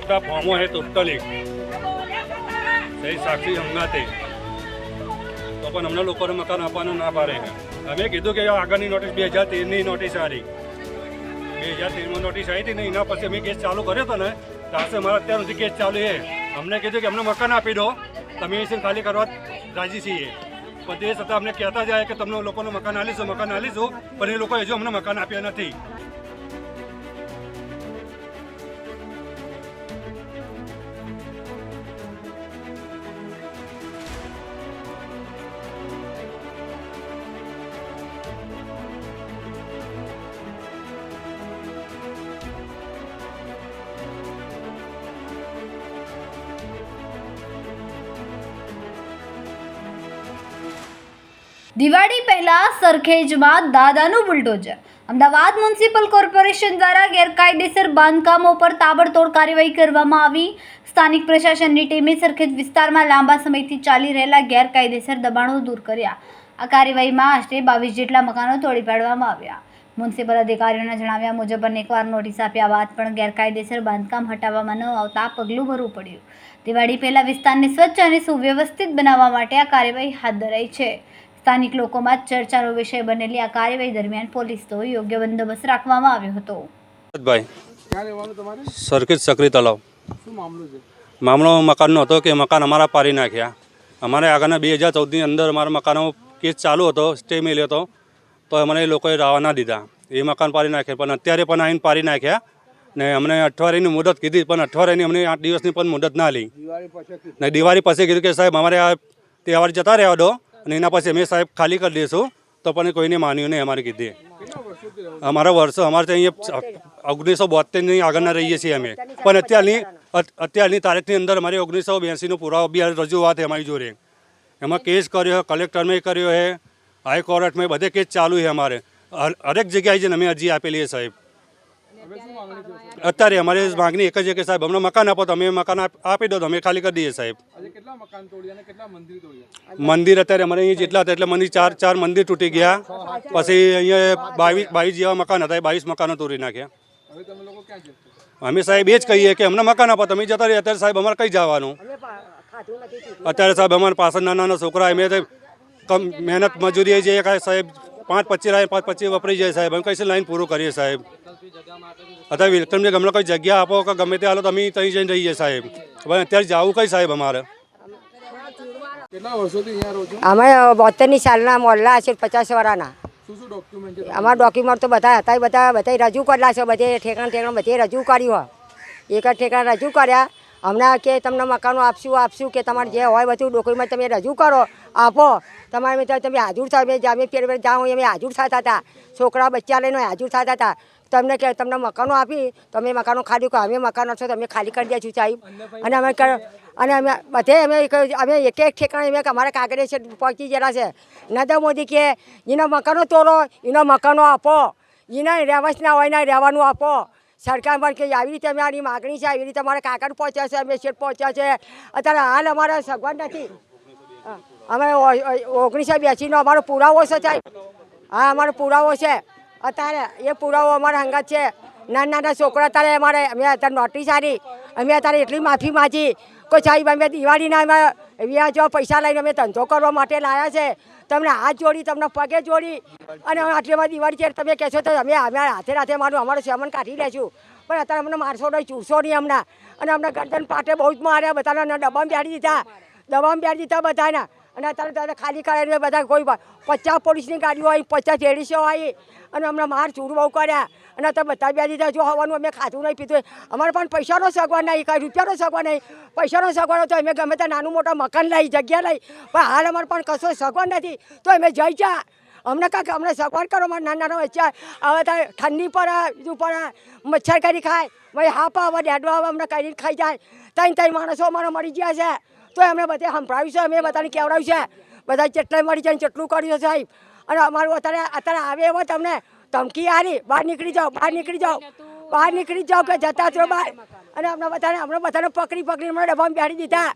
सबका फॉर्मो है टोटली सही साक्षी हंगाते तो पण अमने लोकोने मकान आपवानुं ना पाडे है। अमे कीधुं के आगळनी नोटिस 2013 ની नोटिस आ रही 2013 में नोटिस आई थी ने एना पछी अमे केस चालू कर्यो तो ने तासे मारा अत्यार सुधी केस चालू है। अमने कीधुं के अमने मकान आपी दो तमे एसी खाली करवा राजी छीए पण ते छतां अमने कहेता जाए कि तमने लोकोने मकान आलीशुं पण ए लोकोए हजू अमने मकान आप्या नथी। દિવાળી પહેલા સરખેજમાં દાદાનું બુલડોઝર। અમદાવાદ મ્યુનિસિપલ કોર્પોરેશન દ્વારા ગેરકાયદેસર બાંધકામો પર તાબડતોડ કાર્યવાહી કરવામાં આવી। સ્થાનિક પ્રશાસનની ટીમે સરખેજ વિસ્તારમાં લાંબા સમયથી ચાલી રહેલા ગેરકાયદેસર દબાણો દૂર કર્યા। આ કાર્યવાહીમાં આશરે 22 જેટલા મકાનો તોડી પાડવામાં આવ્યા। મ્યુનિસિપલ અધિકારીઓના જણાવ્યા મુજબ અનેકવાર નોટિસ આપ્યા બાદ પણ ગેરકાયદેસર બાંધકામ હટાવવામાં ન આવતા પગલું ભરવું પડ્યું। દિવાળી પહેલા વિસ્તારને સ્વચ્છ અને સુવ્યવસ્થિત બનાવવા માટે આ કાર્યવાહી હાથ ધરાઈ છે। સ્થાનિક લોકોમાં ચર્ચાનો વિષય બનેલી આ કાર્યવાહી દરમિયાન પોલીસનો યોગ્ય બંદોબસ્ત રાખવામાં આવ્યો હતો। ભાઈ સરખેજ સક્રી તલાવ મામલો મકાનનો હતો કે મકાન અમારા પાડી નાખ્યા। અમારે આગળના 2014ની અંદર અમારા મકાનો કેસ ચાલુ હતો, સ્ટે મેલ્યો હતો તો અમને એ લોકોએ રાવા ના દીધા। એ મકાન પાડી નાખ્યા પણ અત્યારે પણ આવીને પાડી નાખ્યા ને અમને અઠવાડિયાની મુદત કીધી પણ અઠવાડિયાની અમને 8 દિવસની પણ મુદત ના લી ને દિવાળી પછી કીધું કે સાહેબ અમારે આ તહેવાર જતા રહેવા દો અને એના પછી અમે સાહેબ ખાલી કરી દઈશું તો પણ કોઈને માન્યું નહીં। અમારે કીધી અમારા વર્ષો અમારે અહીંયા 1972ની આગળના રહીએ છીએ અમે પણ અત્યારની તારીખની અંદર અમારી 1982નો પુરાવો બી રજૂઆત અમારી જોડે એમાં કેસ કર્યો, કલેક્ટરમાં કર્યો છે, હાઈકોર્ટમાં બધે કેસ ચાલુ છે। અમારે હરેક જગ્યાએ જઈને અમે અરજી આપેલી છે સાહેબ। અત્યારે અમારી માગણી એક જ છે કે સાહેબ અમને મકાન આપો તો અમે મકાન આપી દો તો અમે ખાલી કરી દઈએ સાહેબ। મંદિર અત્યારે અમારે અહીંયા જેટલા હતા એટલે મંદિર ચાર મંદિર તૂટી ગયા, પછી અહીંયા 22 જેવા મકાન હતા, 22 મકાનો તોડી નાખ્યા। અમે સાહેબ એ જ કહીએ કે અમને મકાન આપો તમે જતા રહીએ। અત્યારે સાહેબ અમારે કઈ જવાનું? અત્યારે સાહેબ અમારા પાછળ નાના છોકરા અમે મહેનત મજૂરી જઈએ કાંઈ સાહેબ 5-25 લાઈન 5-25 વપરાઈ જાય સાહેબ। અમે કઈ લાઈન પૂરું કરીએ સાહેબ? અત્યારે વિલકમને ગમે કોઈ જગ્યા આપો કે ગમે તે હાલો તો અમે ત્યાં જઈને રહીએ સાહેબ। હવે અત્યારે જવું કઈ સાહેબ અમારે? અમે 72ની સાલના મોહલ્લા છે 50 વાળાના। અમારા ડોક્યુમેન્ટ તો બધા હતા, બધા રજૂ કરેલા છે, બધે ઠેકાણ બધે રજૂ કર્યું હોય। એક જ ઠેકાણ રજૂ કર્યા। હમણાં કે તમને મકાનો આપશું કે તમારે જે હોય બધું ડોક્યુમેન્ટ તમે રજૂ કરો આપો તમારે તમે હાજર થાવ। અમે ફેર જાઓ અમે હાજર થતા હતા, છોકરા બચ્ચા લઈને હાજર થતા હતા। તમને કે તમને મકાનો આપી તો અમે મકાનો ખાલી કરો, અમે મકાનો છો તો અમે ખાલી કરી દઈશું સાહેબ। અને અમે બધે અમે એક ઠેકાણે અમે અમારા કાગળે છે પહોંચી ગયેલા છે। નરેન્દ્ર મોદી કે એના મકાનો તોડો, એના મકાનો આપો, એના રહેવાસના હોય ને રહેવાનું આપો। સરકાર પર કે આવી રીતે અમારી માગણી છે, આવી રીતે અમારા કાગળ પહોંચ્યા છે, અમે શેઠ પહોંચ્યા છે। અત્યારે હાલ અમારે સગવડ નથી। અમે 1982નો અમારો પુરાવો છે સાહેબ। હા અમારો પુરાવો છે અત્યારે, એ પુરાવો અમારા હંગાત છે। નાના છોકરા અત્યારે અમે અત્યારે નોટિસ આવી, અમે અત્યારે એટલી માફી માંગી કોઈ સાહેબ અમે દિવાળીના અમે વ્યાજ પૈસા લઈને અમે ધંધો કરવા માટે લાવ્યા છે। તમને હાથ જોડી, તમને પગે જોડી અને આટલીમાં દિવાળી છે તમે કહેશો તો અમે હાથે અમારું સેમન કાઢી લઈશું। પણ અત્યારે અમને મારશો નહીં, ચૂરશો નહીં અમને। અને અમને ગરદન પાટે બહુ જ માર્યા, બધાને દબામ બેડી દીધા બધાને। અને અત્યારે ખાલી કરાવીને બધા કોઈ 50 પોલીસની ગાડીઓ આવી, 50 લેડીસો આવી અને અમને માર ચૂર બહુ કર્યા। અને અત્યારે બધા બે દીધા જો હવાનું અમે ખાધું નહીં પીધું। અમારે પણ પૈસાનો સગવડ નહીં, કાંઈ રૂપિયાનો સગવડ નહીં। પૈસાનો સગવડ તો અમે ગમે તે નાનું મોટા મકાન લઈ, જગ્યા લઈ, પણ હાલ અમારે પણ કશો સગવડ નથી તો અમે જઈ જા। અમને કાંઈક અમને સગવડ કરો। અમારે નાના બચ્ચા હવે ત્યારે ઠંડી પડે, બીજું પડે, મચ્છર કરી ખાય, ભાઈ હાપ આવે, ડેડો આવે, અમને કરી ખાઈ જાય। ત્રણ માણસો અમારે મરી ગયા છે તો એમને બધે સંભળાવ્યું છે, અમે બધાને કહેવડાવ્યું છે, બધા જેટલા મરી જાય જેટલું કર્યું છે સાહેબ। અને અમારું અત્યારે આવે એવો તમને ધમકી આવી, બહાર નીકળી જાઓ કે જતા છો બહાર। અને અમને બધાને પકડીને અમને ડબ્બામાં બેસી દીધા।